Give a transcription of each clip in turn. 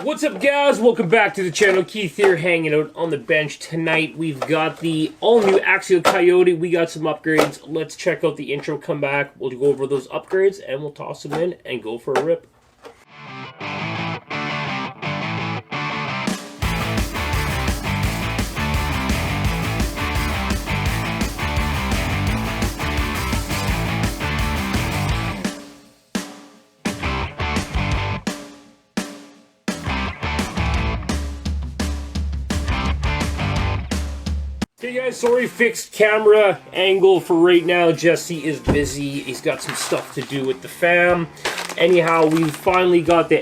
What's up, guys? Welcome back to the channel. Keith here, hanging out on the bench. Tonight we've got the all-new Axail Coyote. We got some upgrades. Let's check out the intro, come back. We'll go over those upgrades and we'll toss them in and go for a rip. Hey guys, sorry, fixed camera angle for right now. Jesse is busy. He's got some stuff to do with the fam. Anyhow, we finally got the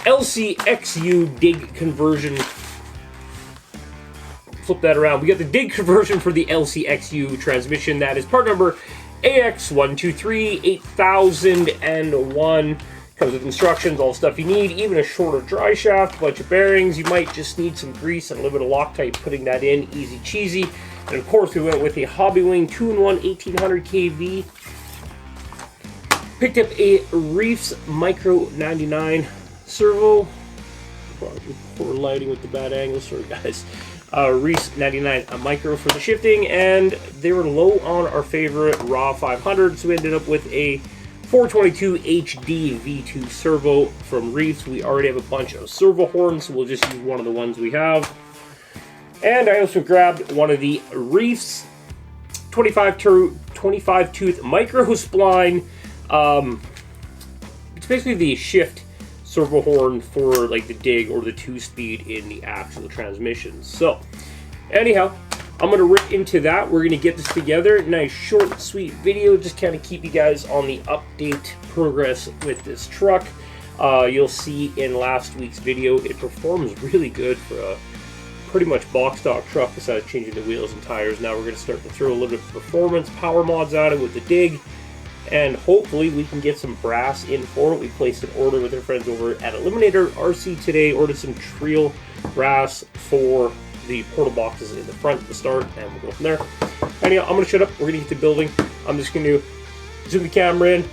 LCXU dig conversion. Flip that around. We got the dig conversion for the LCXU transmission. That is part number AX1238001. Comes with instructions, all the stuff you need, even a shorter dry shaft, a bunch of bearings. You might just need some grease and a little bit of Loctite putting that in, easy cheesy. And of course we went with a Hobbywing 2-in-1 1800 kV. Picked up a Reefs Micro 99 Servo. Poor lighting with the bad angle, sorry guys. Reefs 99 a micro for the shifting, and they were low on our favorite Raw 500, so we ended up with a 422 HD V2 servo from Reefs. We already have a bunch of servo horns, so we'll just use one of the ones we have. And I also grabbed one of the Reefs 25 tooth micro spline. It's basically the shift servo horn for like the dig or the 2-speed in the Axail transmissions. So anyhow, I'm going to rip into that. We're going to get this together. Nice, short, sweet video. Just kind of keep you guys on the update progress with this truck. You'll see in last week's video, it performs really good for a pretty much box stock truck besides changing the wheels and tires. Now we're going to start to throw a little bit of performance, power mods at it with the dig. And hopefully we can get some brass in for it. We placed an order with our friends over at Troubleshooting today. Ordered some Trio brass for the portal boxes in the front to start, and we'll go from there. Anyhow, I'm going to shut up. We're going to get to building. I'm just going to zoom the camera in.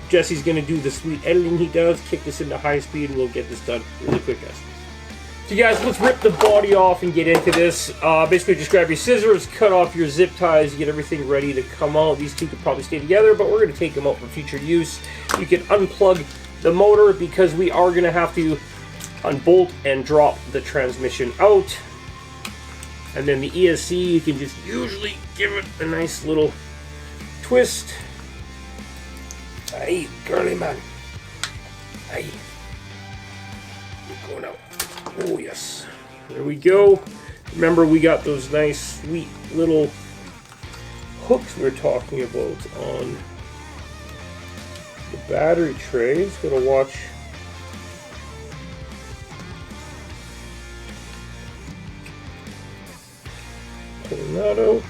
Jesse's going to do the sweet editing he does, kick this into high speed, and we'll get this done really quick, guys. So guys, let's rip the body off and get into this. Basically, just grab your scissors, cut off your zip ties, get everything ready to come out. These two could probably stay together, but we're going to take them out for future use. You can unplug the motor because we are going to have to unbolt and drop the transmission out. And then the ESC, you can just usually give it a nice little twist. Hey, girly man. Hey. You're going out. Oh, yes. There we go. Remember, we got those nice, sweet little hooks we were talking about on the battery trays. Gotta watch. Pulling that out.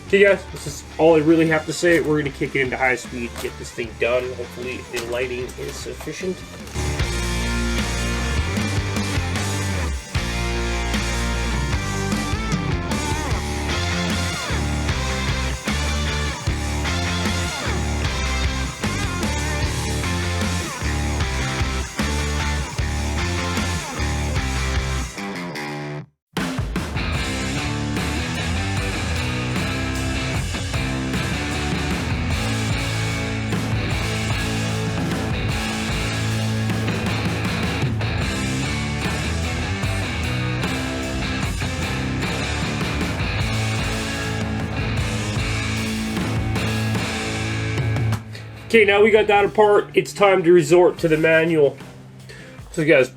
Okay guys, this is all I really have to say. We're going to kick it into high speed, get this thing done. Hopefully the lighting is sufficient. Okay, now we got that apart, it's time to resort to the manual. So guys,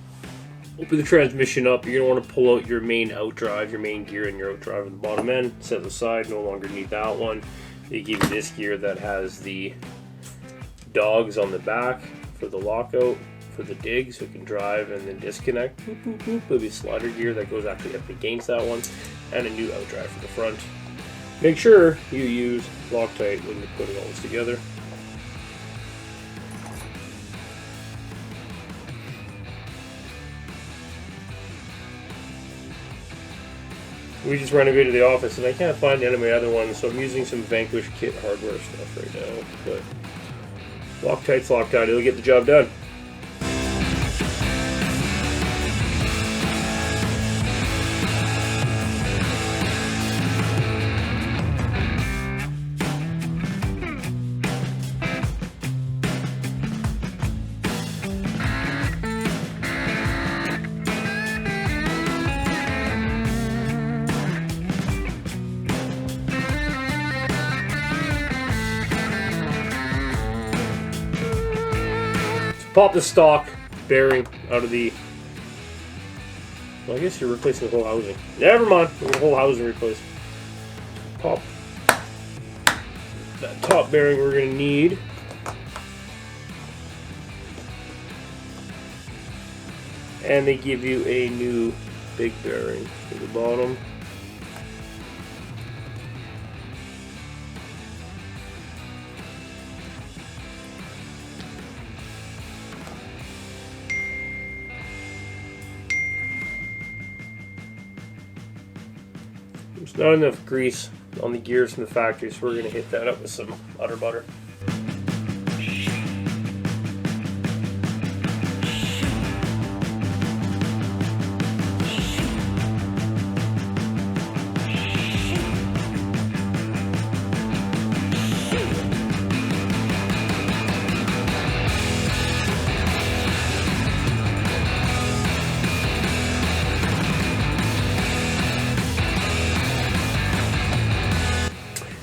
open the transmission up. You're going to want to pull out your main outdrive, your main gear and your outdrive on the bottom end. Set it aside, no longer need that one. They give you this gear that has the dogs on the back for the lockout, for the dig, so it can drive and then disconnect. Boop, boop, boop. There'll be a slider gear that goes actually up against that one, and a new outdrive for the front. Make sure you use Loctite when you're putting all this together. We just renovated the office and I can't find any of my other ones, so I'm using some Vanquish kit hardware stuff right now. But Loctite's Loctite, it'll get the job done. Pop the stock bearing out of the... Well, I guess you're replacing the whole housing. Never mind. The whole housing replaced. Pop that top bearing we're going to need. And they give you a new big bearing to the bottom. There's not enough grease on the gears from the factory, so we're going to hit that up with some udder butter.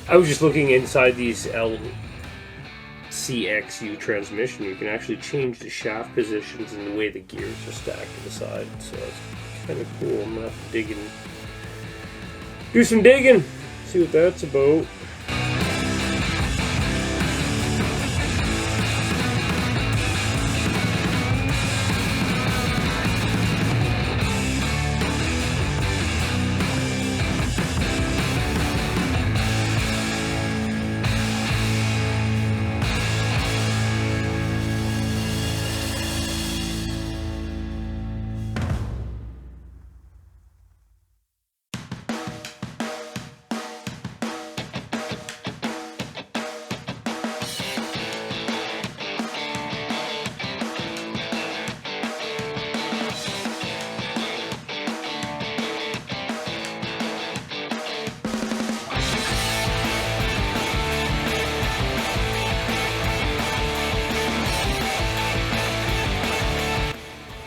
I was just looking inside these SCX10 transmission. You can actually change the shaft positions and the way the gears are stacked to the side. So it's kind of cool. I'm going to have to dig in, do some digging, see what that's about.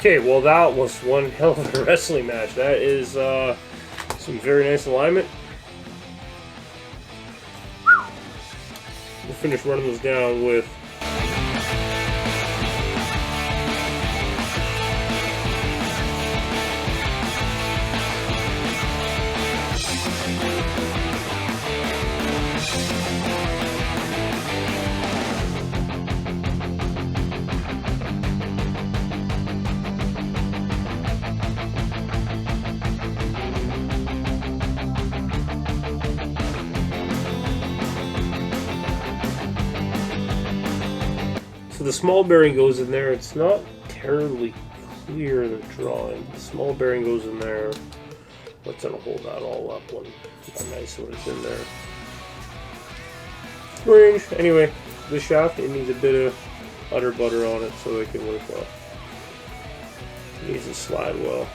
Okay, well that was one hell of a wrestling match. That is some very nice alignment. We'll finish running those down with the small bearing goes in there. It's not terribly clear in the drawing. The small bearing goes in there. What's gonna hold that all up when it's nice when it's in there. Range. Anyway, the shaft, it needs a bit of udder butter on it so it can work well. It needs to slide well.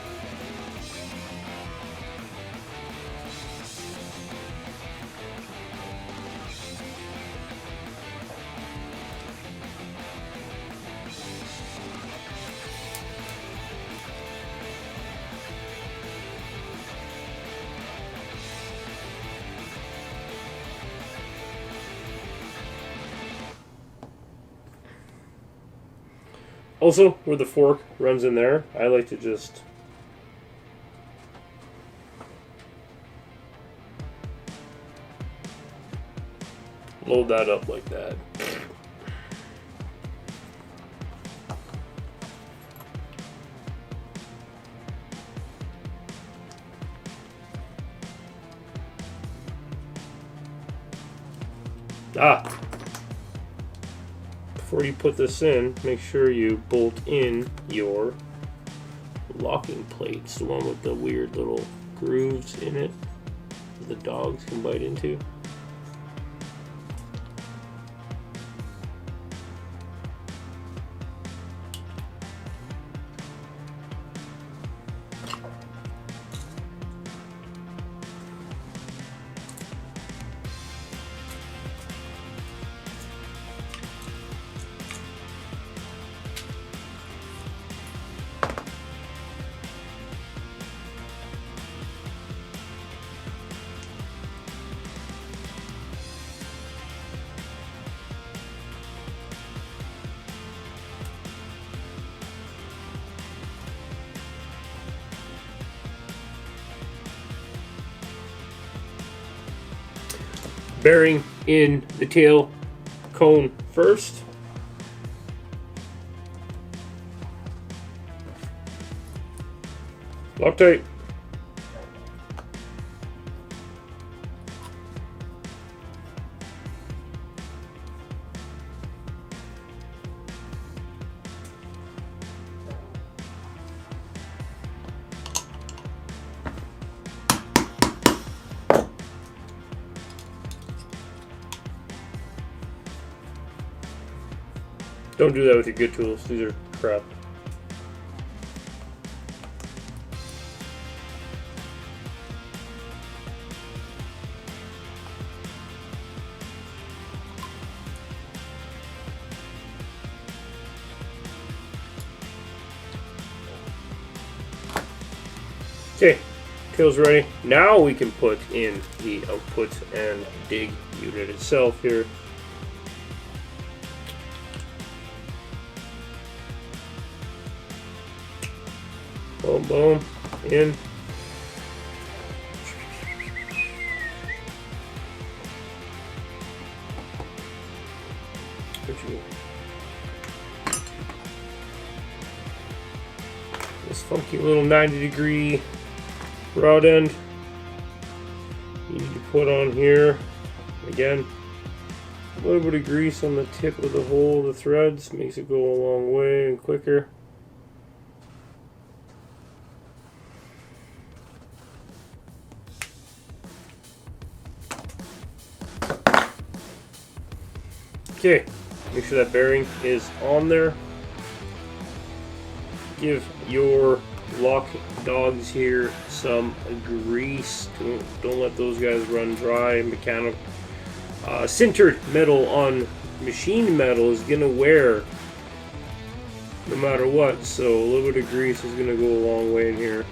Also, where the fork runs in there, I like to just load that up like that. Before you put this in, make sure you bolt in your locking plates, the one with the weird little grooves in it that the dogs can bite into. bearing in the tail cone first. Loctite. Don't do that with your good tools. These are crap. Okay, tail's ready. Now we can put in the output and dig unit itself here. Boom, boom, in. This funky little 90-degree rod end you need to put on here. Again, a little bit of grease on the tip of the hole of the threads makes it go a long way and quicker. Okay, make sure that bearing is on there. Give your lock dogs here some grease. Don't let those guys run dry. Mechanical sintered metal on machined metal is gonna wear no matter what, so a little bit of grease is gonna go a long way in here.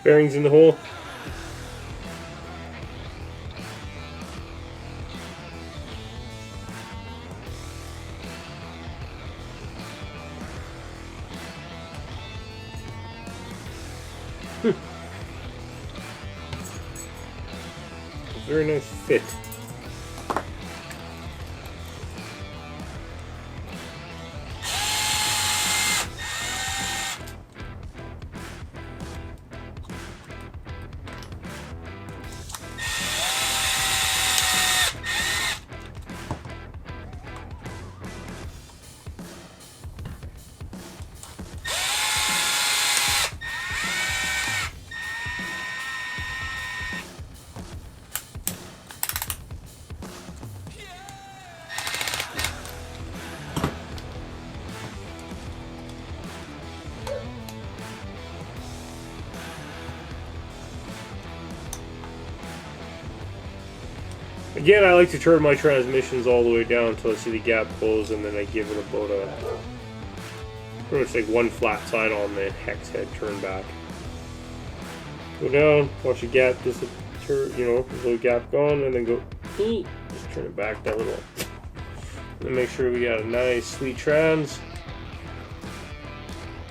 Bearings in the hole. Very nice fit. Again, I like to turn my transmissions all the way down until I see the gap close, and then I give it about a pretty much like one flat side on the hex head turn back. Go down, watch the gap disappear, you know, the little gap gone, and then go, just turn it back that little. And then make sure we got a nice sweet trans.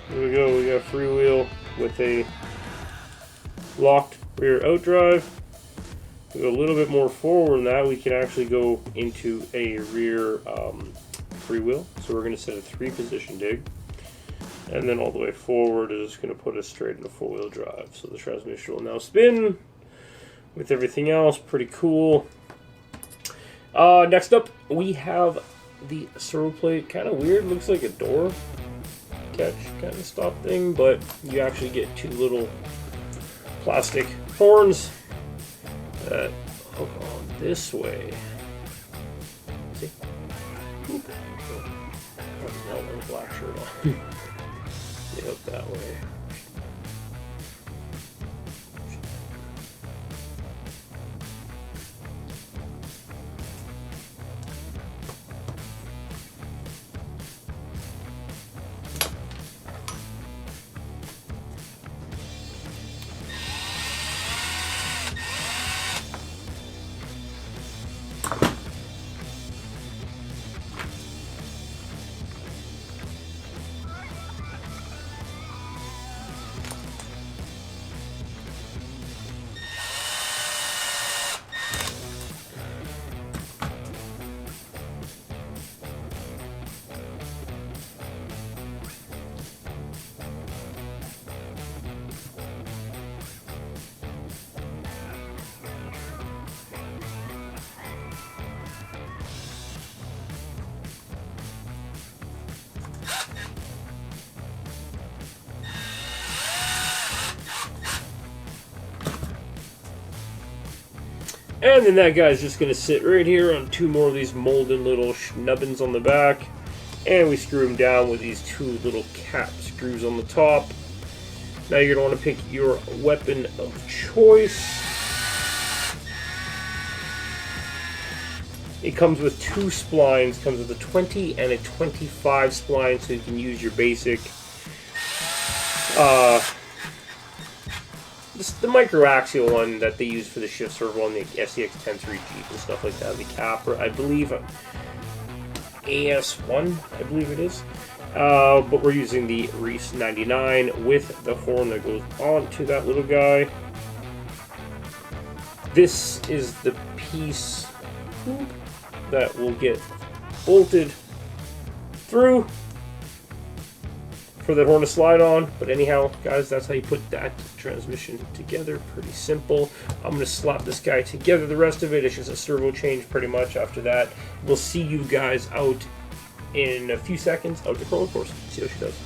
Here we go, we got freewheel with a locked rear outdrive. We go a little bit more forward than that, we can actually go into a rear freewheel. So we're going to set a 3-position dig. And then all the way forward is going to put us straight into 4-wheel drive. So the transmission will now spin with everything else. Pretty cool. Next up, we have the servo plate. Kind of weird. Looks like a door catch kind of stop thing. But you actually get 2 little plastic horns that hook on this way. See? Oop. Oh, that one black shirt on. They hook that way. And then that guy's just going to sit right here on two more of these molded little nubbins on the back. And we screw them down with these two little cap screws on the top. Now you're going to want to pick your weapon of choice. It comes with two splines. It comes with a 20 and a 25 spline, so you can use your basic the micro axial one that they use for the shift servo on the SCX10 3G and stuff like that. The capper, I believe, AS1, I believe it is. But we're using the Reese 99 with the horn that goes onto that little guy. This is the piece that will get bolted through for that horn to slide on. But anyhow, guys, that's how you put that transmission together. Pretty simple. I'm going to slap this guy together. The rest of it is just a servo change pretty much. After that, we'll see you guys out in a few seconds out the crawler course. See how she does.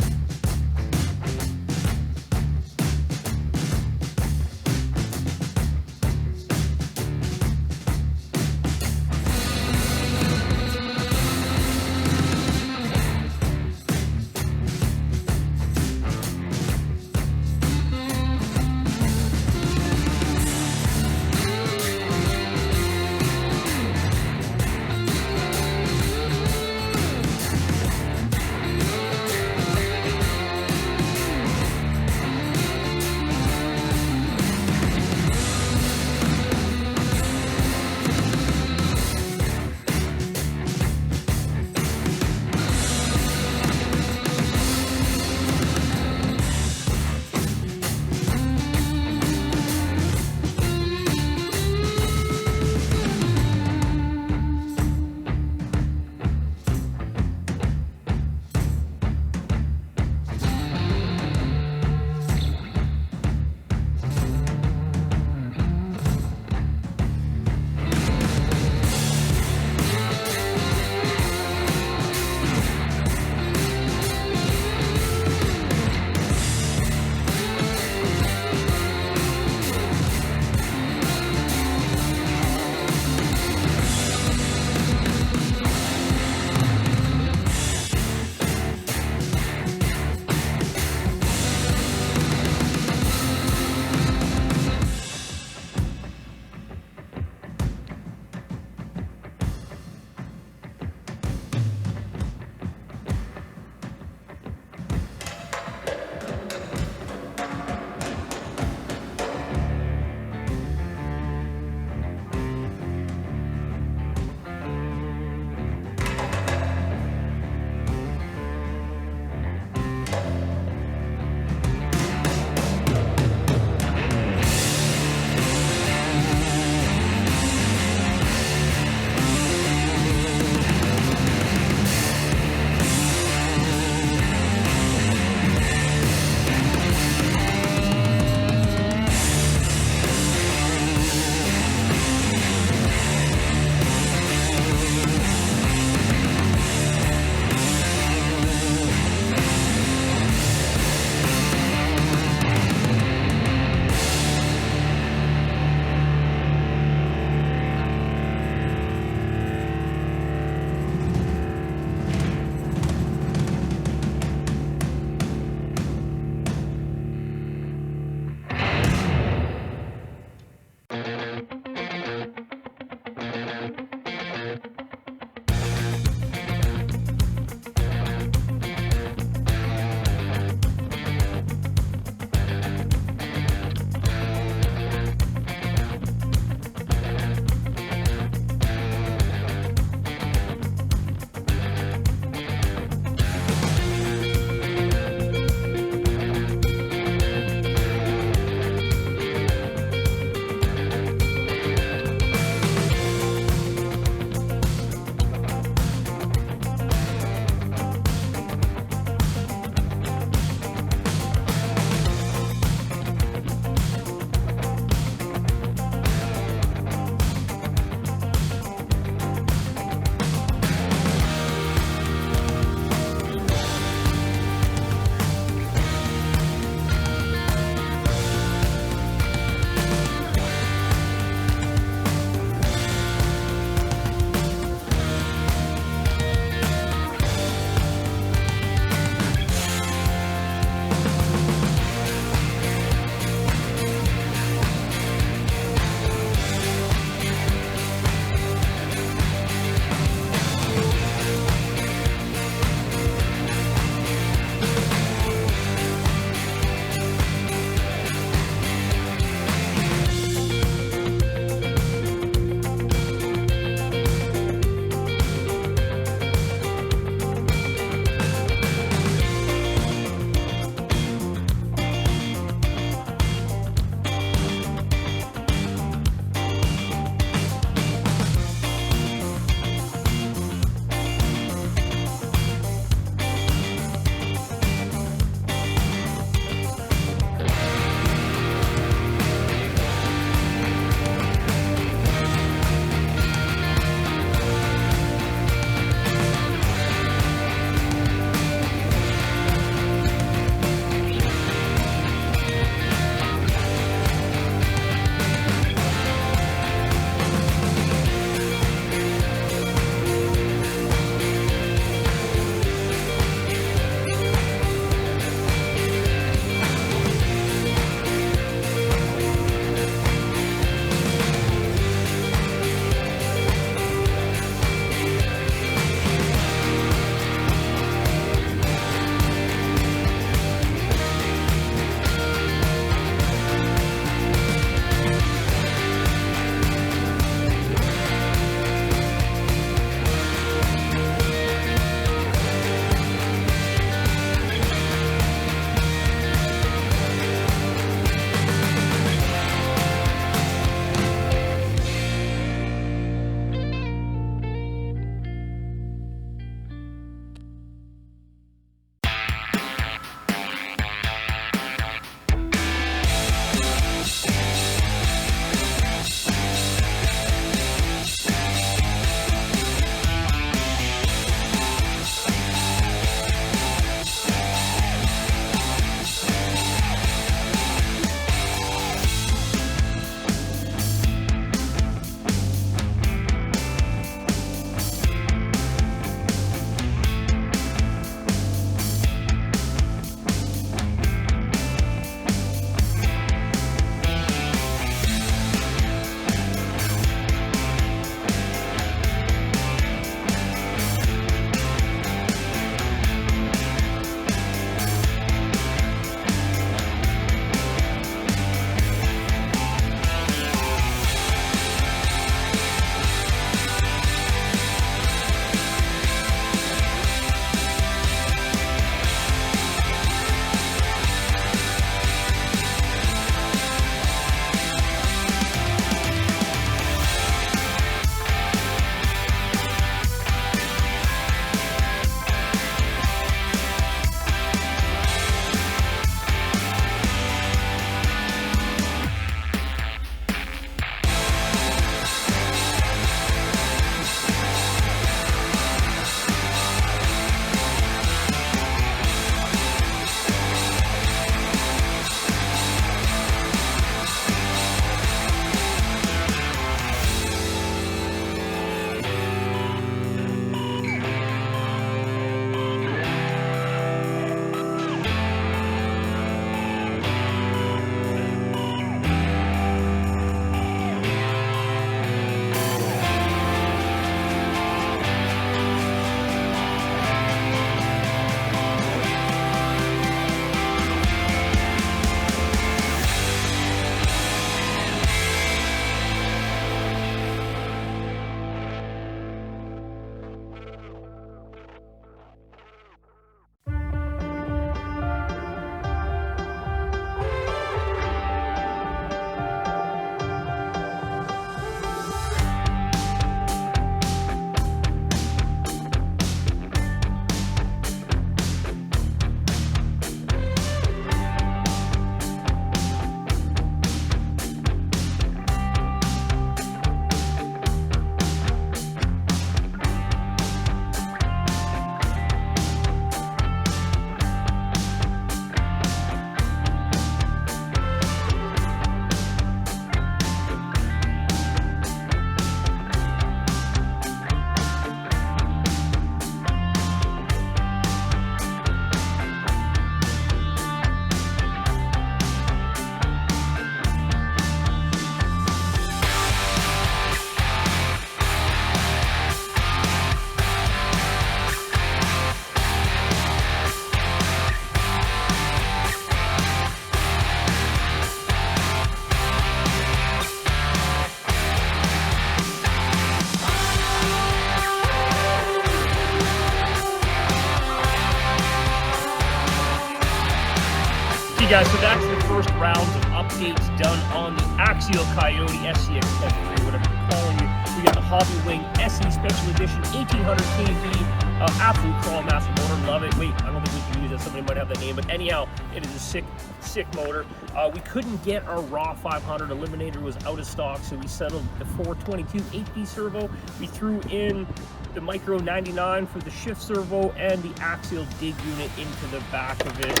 guys, so that's the first rounds of updates done on the Axail Coyote SCX10, whatever you're calling it. We got the Hobby Wing SE Special Edition 1800 kV, absolute crawl master motor. Love it. Wait, I don't think we can use it. Somebody might have that name, but anyhow, it is a sick motor. We couldn't get our raw 500 eliminator, was out of stock, so we settled the 422 8D servo. We threw in the Micro 99 for the shift servo and the Axail dig unit into the back of it.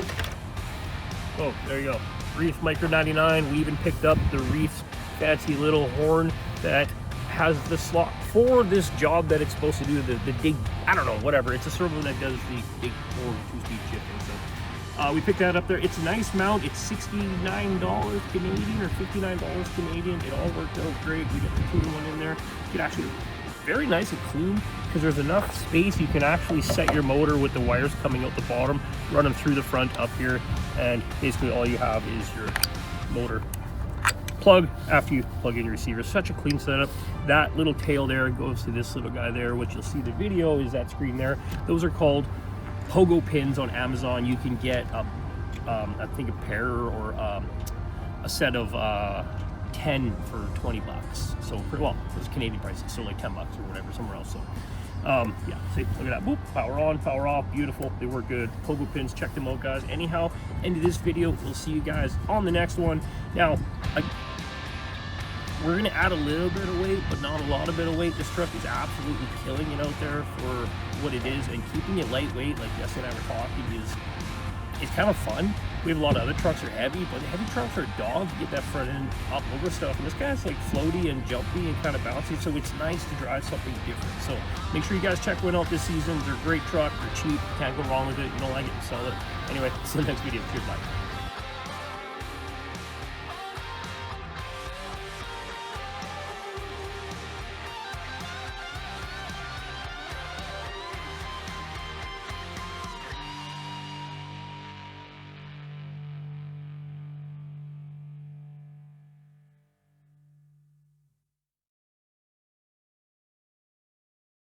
Oh, there you go. Reef Micro 99. We even picked up the Reef's fancy little horn that has the slot for this job that it's supposed to do, the dig, I don't know, whatever. It's a servo that does the dig or two-speed shifting. So we picked that up there. It's a nice mount. It's $69 Canadian or $59 Canadian. It all worked out great. We got the 2-in-1 in there. You can actually, very nice and clean, because there's enough space. You can actually set your motor with the wires coming out the bottom, run them through the front up here, and basically all you have is your motor plug after you plug in your receiver. Such a clean setup. That little tail there goes to this little guy there, which you'll see the video is that screen there. Those are called pogo pins on Amazon. You can get I think a pair or a set of 10 for 20 bucks. So well, it's Canadian prices, so like 10 bucks or whatever somewhere else. So yeah, see, look at that. Boop, power on, power off, beautiful. They work good. Pogo pins, check them out, guys. Anyhow, end of this video. We'll see you guys on the next one. Now, we're gonna add a little bit of weight, but not a lot of bit of weight. This truck is absolutely killing it out there for what it is, and keeping it lightweight, like Jess and I were talking, it's kind of fun. We have a lot of other trucks that are heavy, but the heavy trucks are dogs. You get that front end up over stuff, and this guy's like floaty and jumpy and kind of bouncy, so it's nice to drive something different. So make sure you guys check one out this season. They're a great truck, they're cheap, can't go wrong with it. You don't like it, sell it. Anyway, see you in the next video. Cheers, bye.